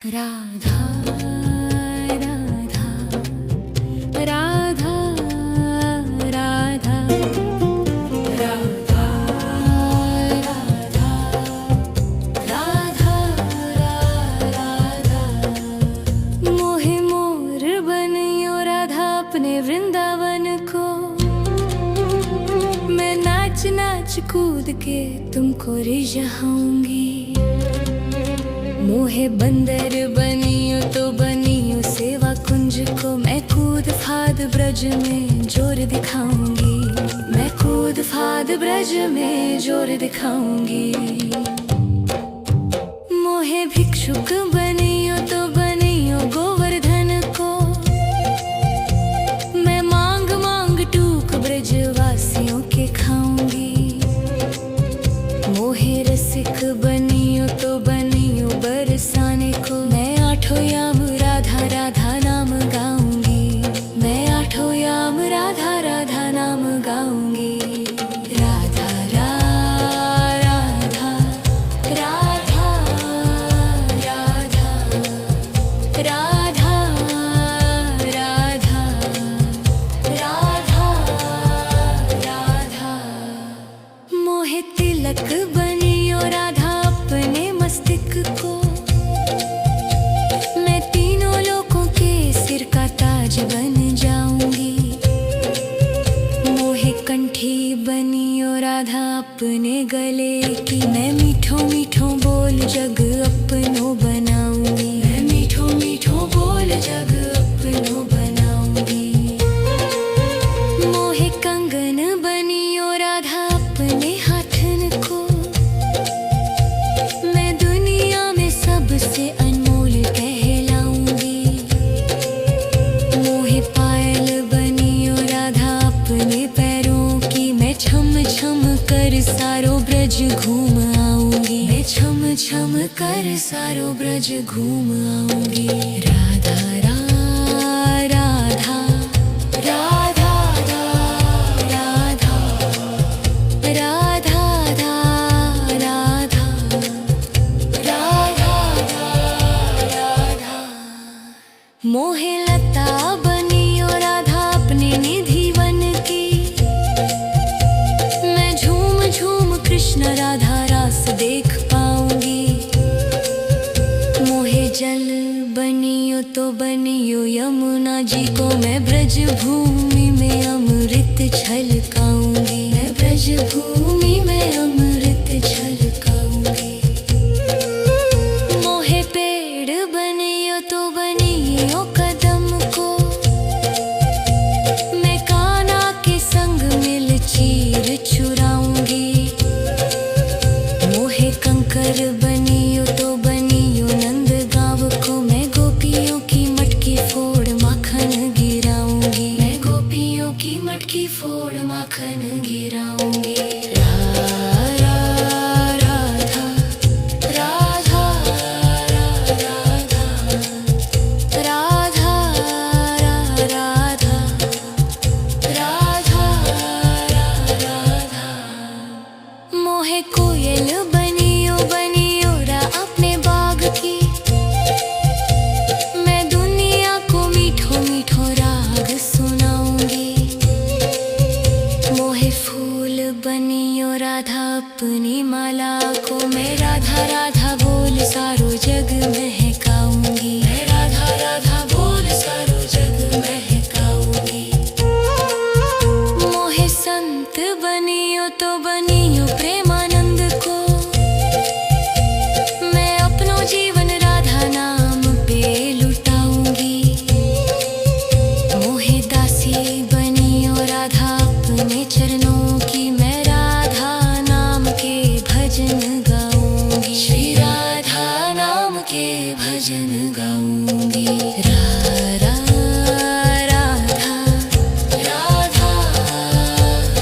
राधा राधा राधा राधा राधा राधा राधा मोहे मोर बनियो राधा अपने वृंदावन को। मैं नाच नाच कूद के तुमको रिझाऊंगी। मोहे बंदर बनियो तो बनियो सेवा कुंज को। मैं कूद फाद ब्रज में जोर दिखाऊंगी। मैं कूद फाद ब्रज में जोर दिखाऊंगी। मोहे भिक्षुक बनियो तो बनियो गोवर्धन को। मैं मांग मांग टूक ब्रज वासियों के खाऊंगी। मोहे रसिक बनियो तो बनियो बरसाने को। मैं आठों याम राधा राधा नाम गाऊंगी। मैं आठों याम राधा राधा नाम गाऊंगी। राधा राधा राधा राधा राधा राधा राधा राधा मोहे तिलक बनियो राधा अपने मस्तिष्क को। मैं तीनों लोगों के सिर का ताज बन जाऊंगी। मोहे कंठी बनियो राधा अपने गले की। मैं मीठो मीठो बोल जग अपनो बनाऊंगी। मैं मीठो मीठो बोल जग अपनो बनाऊंगी। मोहे कंगन बनियो राधा अपने हाथन को। मैं दुनिया में सबसे अनमोल कहलाऊंगी। मोहे पायल बनियो राधा अपने पैरों की। मैं छम छम कर सारो ब्रज घूम आऊंगी। मैं छम छम कर सारो ब्रज घूम आऊंगी। राधा राधा राधा राधा राधा राधा राधा राधा मोहे लता बनियो राधा अपने निधि वन की। मैं झूम झूम कृष्ण राधा रास देख पाऊंगी। मोहे जल बनियो तो बनियो यमुना जी को। मैं ब्रज भूमि में अमृत छलकाऊंगी। मैं ब्रज भूमि में अमृत छलकाऊंगी। मोहे पेड़ बनियो तो बनियो कदम को। मैं कान्हा के संग मिल चीर चुराऊंगी। मोहे कंकर बनियो तो बनियो नंद गाँव को। मैं गोपियों की मटकी फोड़ माखन गिराऊंगी। मैं गोपियों की मटकी फोड़ माखन गिराऊंगी। राधा राधा राधा राधा राधा राधा मोहे कोयल बनियो बनियो रा अपने बाग की। मैं दुनिया को मीठो मीठो राग सुनाऊंगी। मोहे फूल बनियो राधा अपनी माला को। मैं राधा राधा बोल सारो जग महकाऊंगी। मैं राधा राधा बोल सारो जग महकाऊंगी। मोहे संत बनियो तो बनियो प्रेमानंद को। मैं अपनो जीवन राधा नाम पे लुटाऊंगी। मोहे दासी बनियो राधा अपने चरणों की। मैं राधा नाम के भजन गाऊंगी। श्री राधा नाम के भजन गाऊंगी। राधा राधा राधा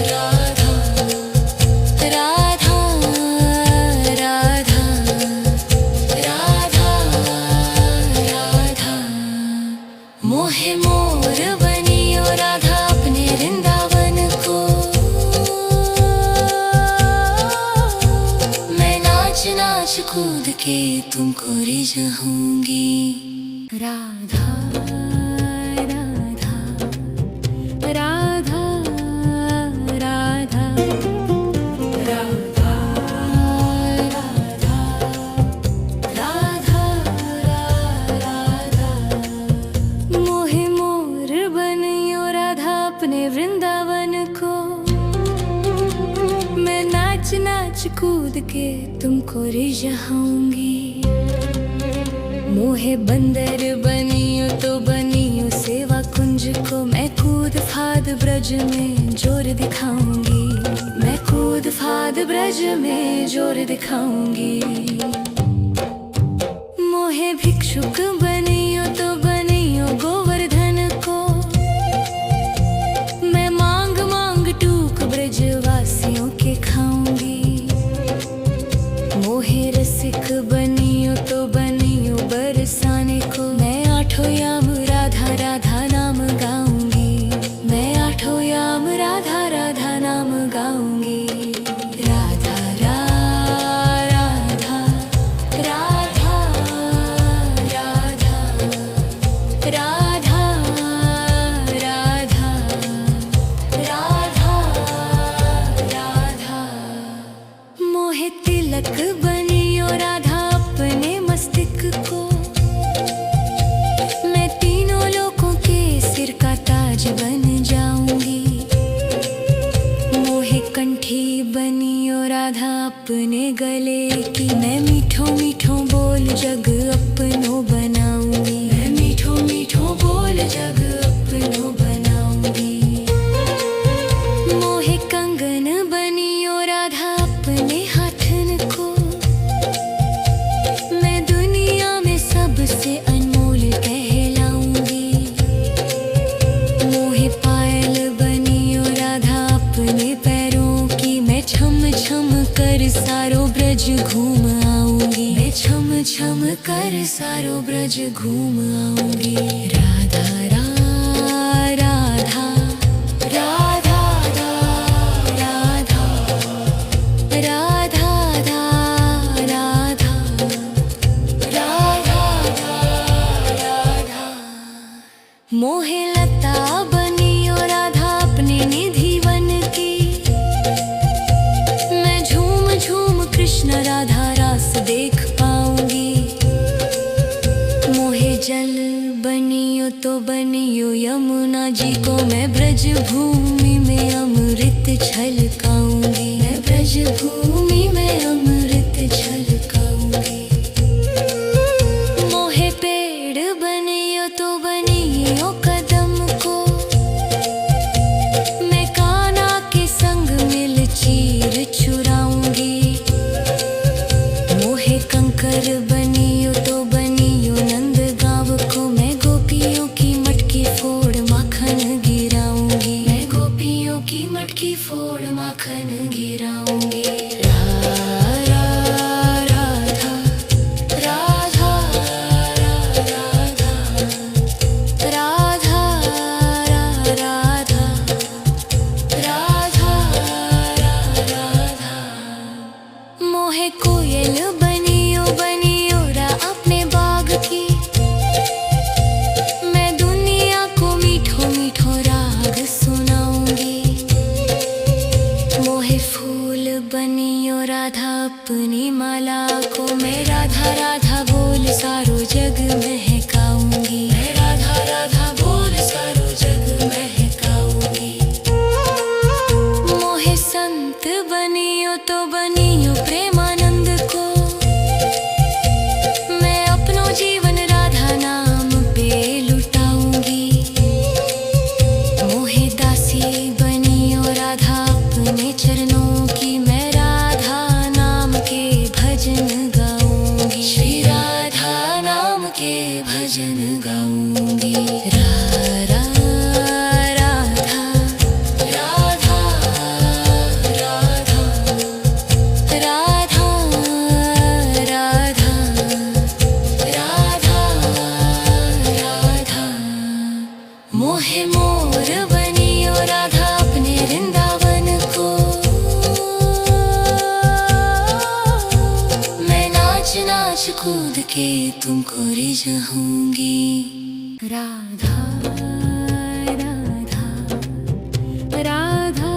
राधा राधा राधा राधा मोहे मोर बनियो राधा अपने वृंदावन को। मैं नाच नाच कूद के तुमको रिझाऊंगी। राधा राधा राधा राधा राधा राधा राधा मोहे मोर बनियो राधा अपने वृंदावन को। मैं नाच नाच कूद के तुमको रिझाऊंगी। मोहे बंदर बनियो तो बनियो सेवा कुंज को। मैं कूद फाद ब्रज में जोर दिखाऊंगी। मैं कूद फाद ब्रज में जोर दिखाऊंगी। मोहे भिक्षुक बनियो तो बनियो गोवर्धन को। मैं मांग मांग टूक ब्रजवासियों के खाऊंगी। मोहे रसिक बनियो तो बनियो बरसाने को। मैं आठों याम राधा राधा नाम गाऊंगी। मैं आठों याम राधा राधा नाम गाऊंगी। राधा राधा राधा राधा राधा राधा राधा राधा मोहे तिलक बनियो राधा अपने मस्तिष्क को। मैं तीनों लोगों के सिर का ताज बन जाऊंगी। मोहे कंठी बनियो राधा अपने गले की। मैं मीठो मीठो बोल जग अपनो बनाऊंगी। मैं मीठो मीठो बोल जग अपनो बनाऊंगी। मोहे कंगन बनियो राधा अपने हाथन को। मैं दुनिया में सबसे अनमोल कहलाऊंगी। मोहे पायल बनियो राधा अपने पैरों की। मैं छम छम कर सारो ब्रज घूम आऊंगी। मैं छम छम कर सारो ब्रज घूम आऊंगी। राधा राधा राधा राधा राधा राधा राधा राधा मोहे लता बनियो राधा अपने निधि वन की। मैं झूम झूम कृष्ण राधा रास देख पाऊंगी। मोहे जल बनियो तो बनियो यमुना जी को। मैं ब्रज भूमि में अमृत छलकाऊंगी। मैं ब्रज भूमि में अमृत छलकाऊंगी। मोहे पेड़ बनियो तो बनियो कदम को। मैं कान्हा के संग मिल चीर चुराऊंगी। मोहे कंकर बनियो तो बनियो नंद गांव को। मैं गोपियों की मटकी फोड़ माखन गिराऊंगी। मैं गोपियों की मटकी फोड़ माखन गिराऊंगी। राधा राधा राधा राधा राधा राधा राधा राधा मोहे कोयल बनियो बनियो रा अपने बाग की। मैं दुनिया को मीठो मीठो राग सुनाऊंगी। मोहे फूल बनियो राधा अपनी माला को। मैं राधा राधा बोल सारो जग महकाऊंगी। मैं राधा राधा बोल सारो जग महकाऊंगी। मोहे संत बनियो तो बनियो प्रेमानंद को। मैं अपनो जीवन राधा नाम पे लुटाऊंगी। मोहे दासी बनियो राधा अपने चरणों की। मैं राधा नाम के भजन गाऊंगी। श्री राधा नाम के भजन गाऊंगी। राधा राधा राधा राधा राधा राधा राधा राधा मोहे मोर बनियो राधा अपने वृंदावन को। मैं नाच नाच कूद के तुमको रिझाऊंगी। राधा राधा राधा राधा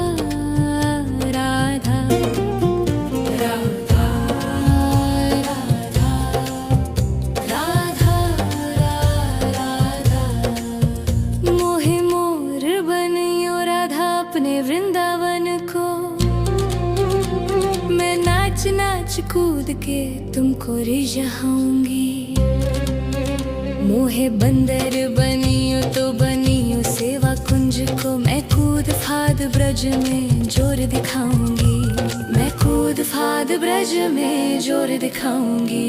राधा राधा राधा मोहे मोर बनियो राधा अपने वृंदावन को। मैं नाच नाच कूद के तुमको रिझाऊंगी। मोहे बंदर बनियो तो बनियो सेवा कुंज को। मैं कूद फाद ब्रज में जोर दिखाऊंगी। मैं कूद फाद ब्रज में जोर दिखाऊंगी।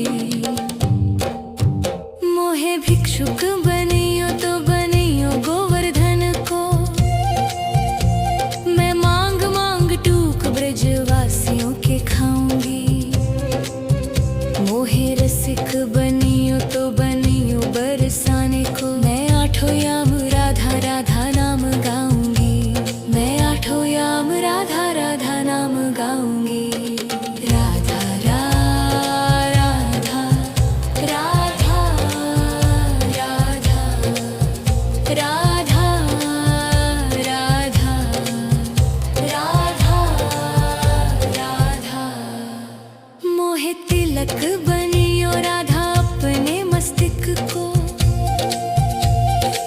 मोहे भिक्षुक बनियो तो बनियो गोवर्धन को। मैं मांग मांग टूक ब्रजवासियों के खाऊंगी। मोहे रसिक बनियो तो बनियो बरसाने को। मैं आठों याम राधा राधा नाम गाऊंगी। मैं आठों याम राधा राधा नाम गाऊंगी। राधा राधा राधा राधा राधा राधा राधा राधा मोहे तिलक बनियो राधा अपने मस्तिष्क को।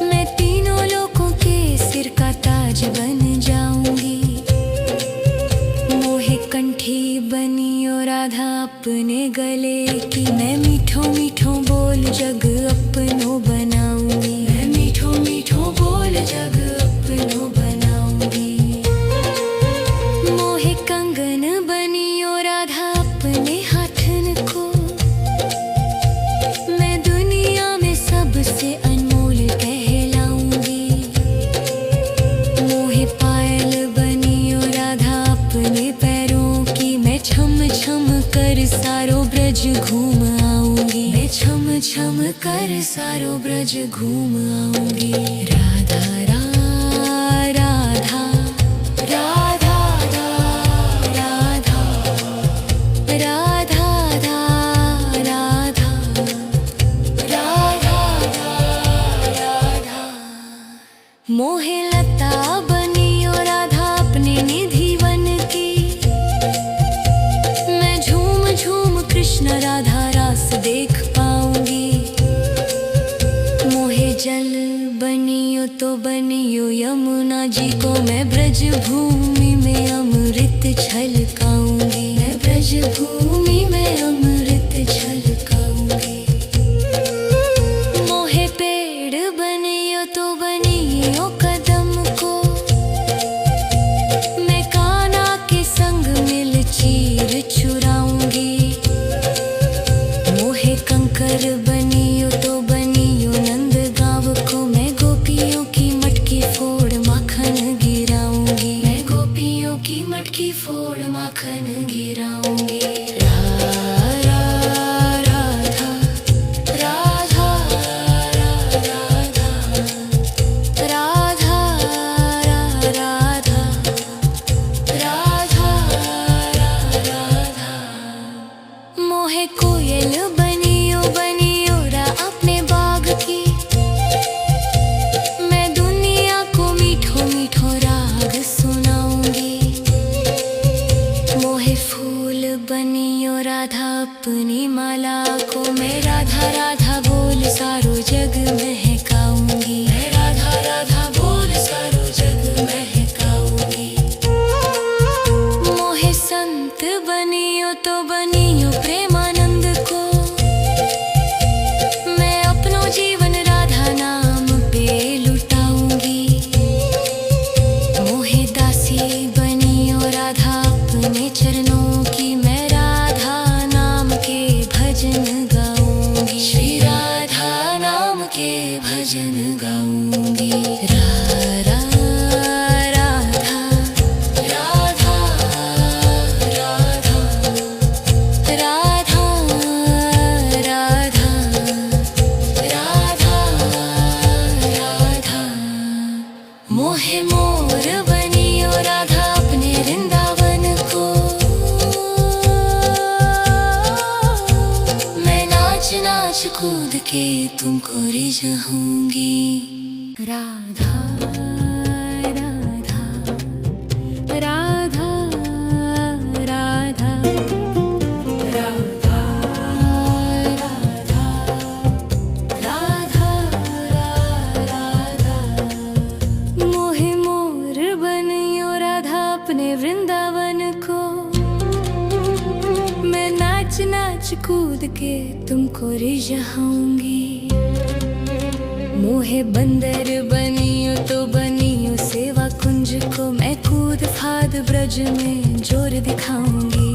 मैं तीनों लोगों के सिर का ताज बन जाऊंगी। मोहे कंठी बनियो राधा अपने गले की। मैं मीठो मीठो बोल जग अपनो बनाऊंगी। मैं मीठो मीठो बोल जग अपनो बनाऊंगी। मोहे कंगन बनियो राधा अपने हाथन को। मैं दुनिया में सबसे अनमोल कहलाऊंगी। मोहे पायल बनियो राधा अपने पैरों की। मैं छम छम कर सारो ब्रज घूम आऊंगी। मैं छम छम कर सारो ब्रज घूम आऊंगी। राधा राधा राधा राधा राधा राधा राधा राधा मोहे लता बनियो राधा अपने निधि वन की। मैं झूम झूम कृष्ण राधा रास देख पाऊंगी। मोहे जल बनियो तो बनियो यमुना जी को। मैं ब्रज भूमि में अमृत छलकाऊंगी। मैं ब्रज भूमि में अमृत छलकाऊंगी। मोहे पेड़ बनियो तो बनियो कदम को। मैं कान्हा के संग मिल चीर चुराऊंगी। मोहे कंकर बनियो तो बनियो नंद गाँव को। मैं गोपियों की मटकी फोड़ माखन गिराऊंगी। मैं गोपियों की मटकी फोड़ माखन गिराऊंगी। राधा राधा राधा राधा राधा राधा राधा राधा मोहे कोयल बनियो बनियो रा अपने बाग की। मैं दुनिया को मीठो मीठो राग सुनाऊंगी। मोहे फूल बनियो राधा अपनी माला को। मैं राधा राधा बोल सारो जग महकाऊंगी। मैं राधा राधा बोल सारो जग महकाऊंगी। मोहे संत बनियो तो बनियो प्रेमानंद को। मैं अपनो जीवन राधा नाम पे लुटाऊंगी। मोहे दासी बनियो राधा अपने चरणों की। मैं राधा नाम के भजन गाऊंगी। श्री राधा नाम के भजन गाऊंगी। राधा राधा राधा राधा राधा राधा राधा राधा मोहे मोर बनियो राधा अपने वृंदावन को। मैं नाच नाच के तुमको रिझाऊंगी। राधा राधा राधा राधा राधा राधा राधा मोहे मोर बनियो राधा अपने वृंदावन को। मैं नाच नाच कूद के तुमको रिझाऊंगी। मोहे बंदर बनियो तो बनियो सेवा कुंज को। मैं कूद फाद ब्रज में जोर दिखाऊंगी।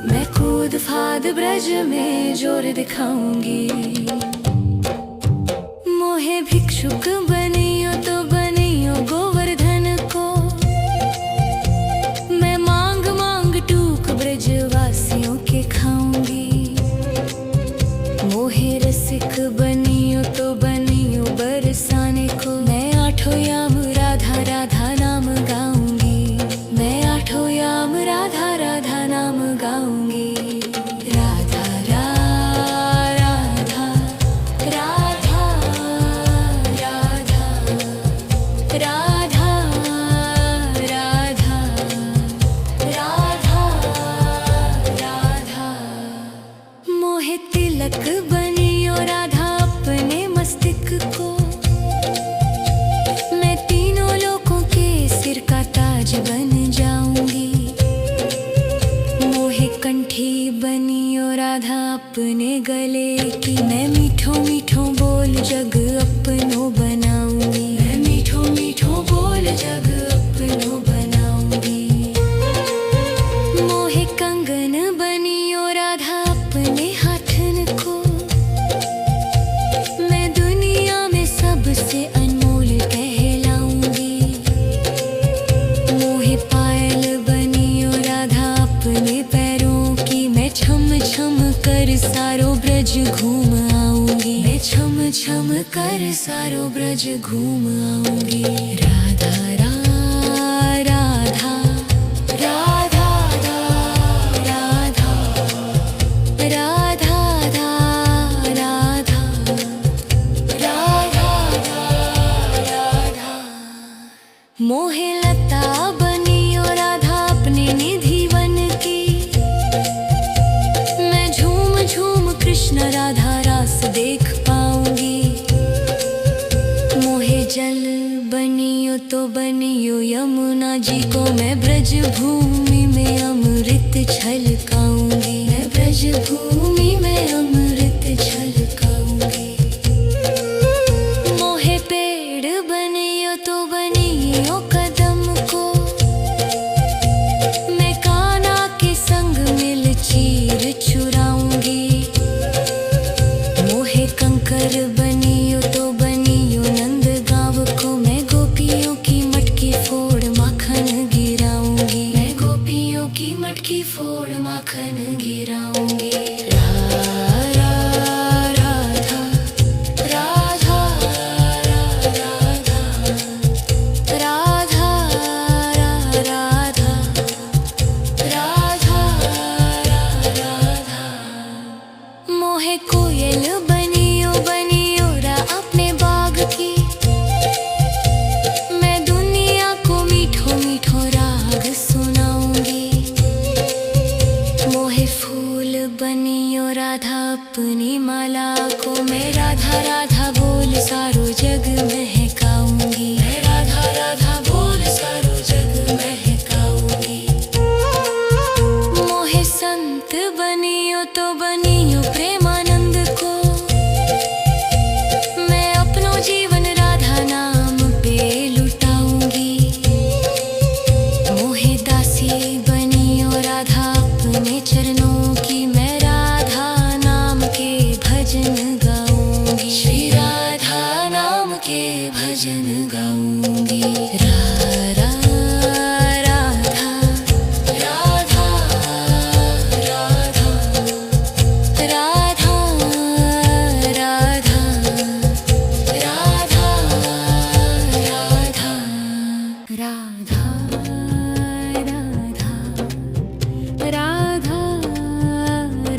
मैं कूद फाद ब्रज में जोर दिखाऊंगी। मोहे भिक्षुक बनियो तो बनियो गोवर्धन को। मैं मांग मांग टूक ब्रजवासियों के खाऊंगी। मोहे रसिक बनियो तो बनियो बरसाने को। मैं आठों याम राधा राधा नाम गाऊंगी। मैं आठों याम राधा राधा नाम गाऊंगी। राधा राधा राधा राधा राधा राधा राधा राधा मोहे तिलक बनियो राधा अपने मस्तिष्क को। मैं तीनों लोगों के सिर का ताज बन जाऊंगी। मोहे कंठी बनियो राधा अपने गले की। मैं मीठो मीठो बोल जग अपनो बनाऊंगी। मैं मीठो मीठो बोल जग अपनो बनाऊंगी। मोहे कंगन बनियो राधा अपने हाथन को। मैं दुनिया में सबसे अनमोल कहलाऊंगी। मोहे पायल बनियो राधा अपने पैरों की। मैं छम छम कर सारो ब्रज घूम आऊंगी। मैं छम छम कर सारो ब्रज घूम आऊंगी। राधा राधा राधा राधा राधा राधा राधा राधा मोहे लता बनियो राधा अपने निधि वन की। मैं झूम झूम कृष्ण राधा रास देख पाऊंगी। मोहे जल बनियो तो बनियो यमुना जी को। मैं ब्रज भूमि में अमृत छलकाऊंगी। मैं ब्रज भूमि में अमृत छलकाऊंगी। मोहे पेड़ बनियो तो बनियो कदम को। मैं कान्हा के संग मिल चीर चुराऊंगी। मोहे कंकर बनियो तो बनियो नंद गांव को। मैं गोपियों की मटकी फोड़ माखन गिराऊंगी। मैं गोपियों की मटकी फोड़ माखन गिराऊंगी। राधा राधा राधा राधा राधा राधा राधा मोहे कोयल बनियो बनियो रा अपने बाग की। मैं दुनिया को मीठो मीठो राग सुनाऊंगी। मोहे फूल बनियो राधा अपनी माला को। मैं राधा राधा बोल सारो जग महकाऊंगी। मैं राधा राधा बोल सारो जग महकाऊंगी। मोहे संत बनियो तो बनियो प्रेमानंद को। मैं अपनो जीवन राधा नाम पे लुटाऊंगी। मोहे दासी बनियो राधा अपने चरणों की। मैं राधा नाम के भजन गाऊंगी। श्री राधा नाम के भजन गाऊंगी। राधा राधा राधा राधा राधा राधा राधा राधा राधा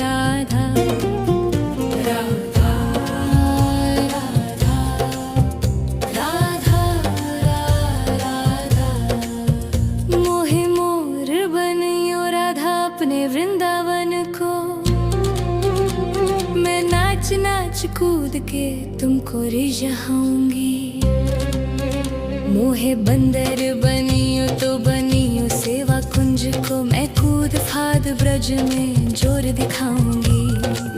राधा राधा तुमको रिझाऊंगी। मोहे बंदर बनियो तो बनियो सेवा कुंज को, मैं कूद फाद ब्रज में जोर दिखाऊंगी।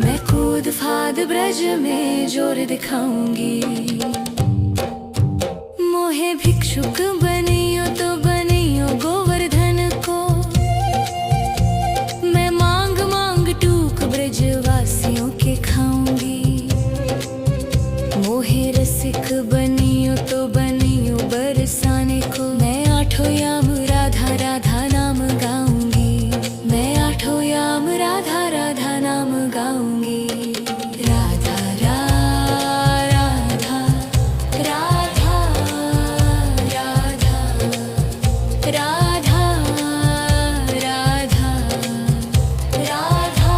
मैं कूद फाद ब्रज में जोर दिखाऊंगी। मोहे भिक्षुक बनियो तो बनियो गोवर्धन को, मैं मांग मांग टूक ब्रजवासियों के खाऊंगी। मोहे रसिक बनियो तो बनियो बरसाने को, मैं आठों याम राधा राधा नाम गाऊंगी। मैं आठों याम राधा राधा नाम गाऊंगी। राधा राधा राधा राधा राधा राधा राधा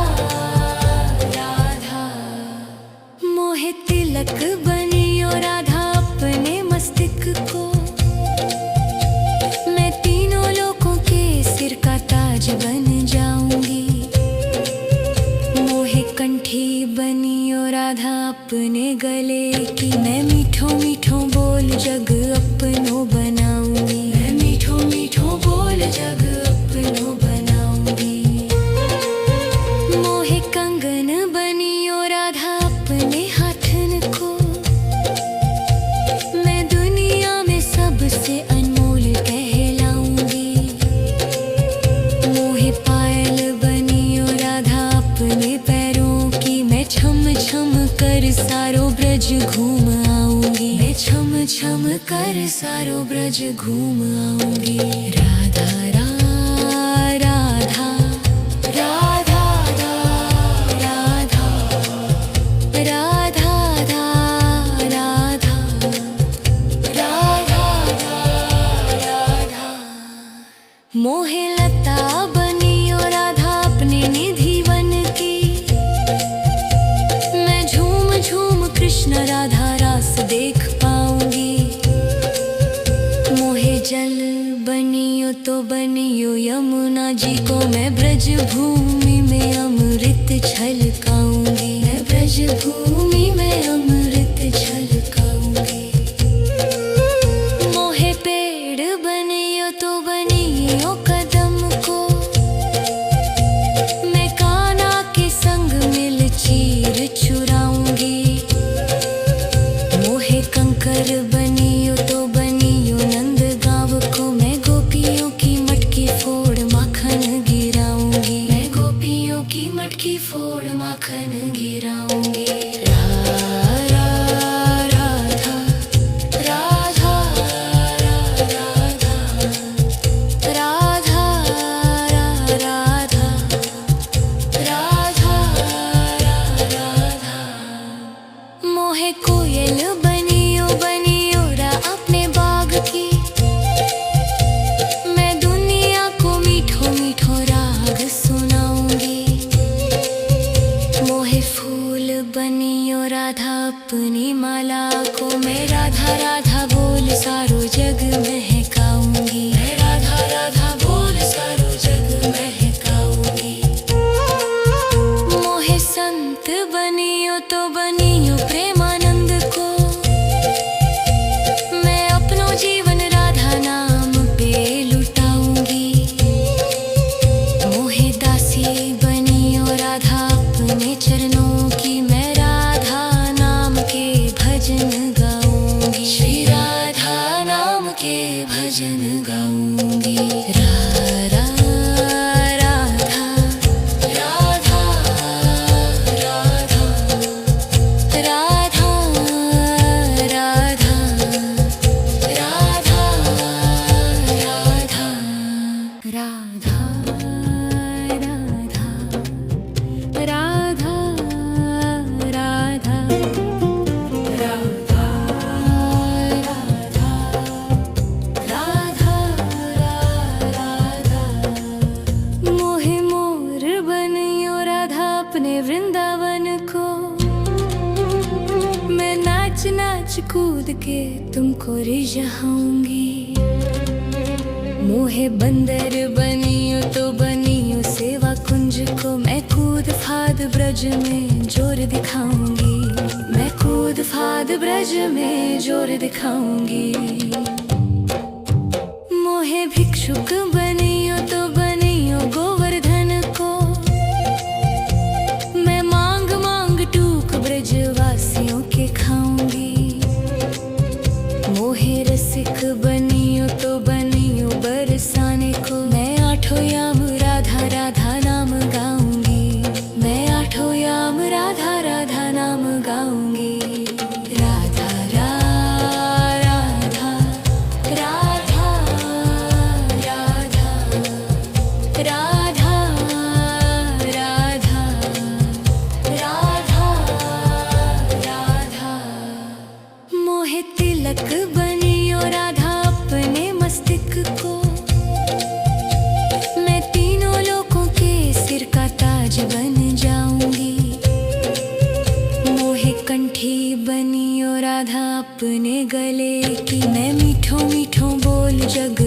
राधा। मोहे तिलक बनियो राधा अपने मस्तिष्क को, मैं तीनों लोगों के सिर का ताज बन जाऊंगी। मोहे कंठी बनियो राधा अपने गले की, मैं मीठो मीठो बोल जग अपनो बनाऊंगी। मैं मीठो मीठो बोल जग अपनो बनाऊंगी। मोहे कंगन बनियो राधा अपने हाथन को, मैं दुनिया में सबसे अनमोल कहलाऊंगी। मोहे पायल बनियो राधा अपने पैरों की, मैं छम छम कर सारो ब्रज घूम आऊंगी। मैं छम छम कर सारो ब्रज घूम आऊंगी। राधा राधा राधा राधा राधा राधा राधा राधा राधा। मोहे लता बनियो राधा अपने निधि वन की, मैं झूम झूम कृष्ण राधा रास देख पाऊंगी। मोहे जल बनियो तो बनियो यमुना जी को, मैं ब्रज भूमि में अमृत छलकाऊंगी। मैं ब्रज भूमि में अमृत छलकाऊंगी। मोहे पेड़ बनियो तो बनियो कदम को, मैं कान्हा के संग मिल चीर चुराऊंगी। मोहे कंकर बनियो तो बनियो नंद गाँव को, मैं गोपियों की मटकी फोड़ माखन गिराऊंगी। मैं गोपियों की मटकी फोड़ माखन गिराऊंगी। राधा राधा राधा राधा राधा राधा राधा राधा। मोहे कोयल बनियो बनियो रा अपने बाग की, मैं दुनिया को मीठो मीठो राग सुनाऊंगी। मोहे फूल बनियो राधा अपनी माला को, मैं राधा राधा बोल सारो जग महकाऊंगी। मैं राधा राधा बोल सारो जग महकाऊंगी। मोहे संत बनियो तो बनियो प्रेमानंद को, मैं अपनो जीवन राधा नाम पे लुटाऊंगी। मोहे दासी बनियो राधा अपने चरणों की, मैं राधा नाम के भजन गाऊंगी। श्री राधा नाम के भजन गाऊंगी। राधा राधा राधा राधा राधा राधा राधा राधा राधा राधा राधा राधा राधा राधा। मोहे मोर बनियो राधा अपने वृंदावन को, मैं नाच नाच कूद के तुमको रिझाऊंगी। मोहे बंदर बनियो तो बनियो सेवा कुंज को, मैं कूद फाद ब्रज में जोर दिखाऊंगी। मैं कूद फाद ब्रज में जोर दिखाऊंगी। मोहे भिक्षुक बनियो तो बनियो गोवर्धन को, मैं मांग मांग टूक ब्रजवासियों के खाऊंगी। मोहे रसिक बनियो तो बनियो बरसाने को, मैं आठों याम राधा राधा नाम गाऊंगी। मैं आठों याम राधा राधा नाम गाऊंगी। राधा राधा राधा राधा राधा राधा राधा राधा। मोहे तिलक बनियो राधा अपने मस्तिष्क को, मैं तीनों लोगों के सिर का ताज बन जाऊंगी। मोहे कंठी बनियो राधा अपने गले की, मैं मीठों मीठों बोल जग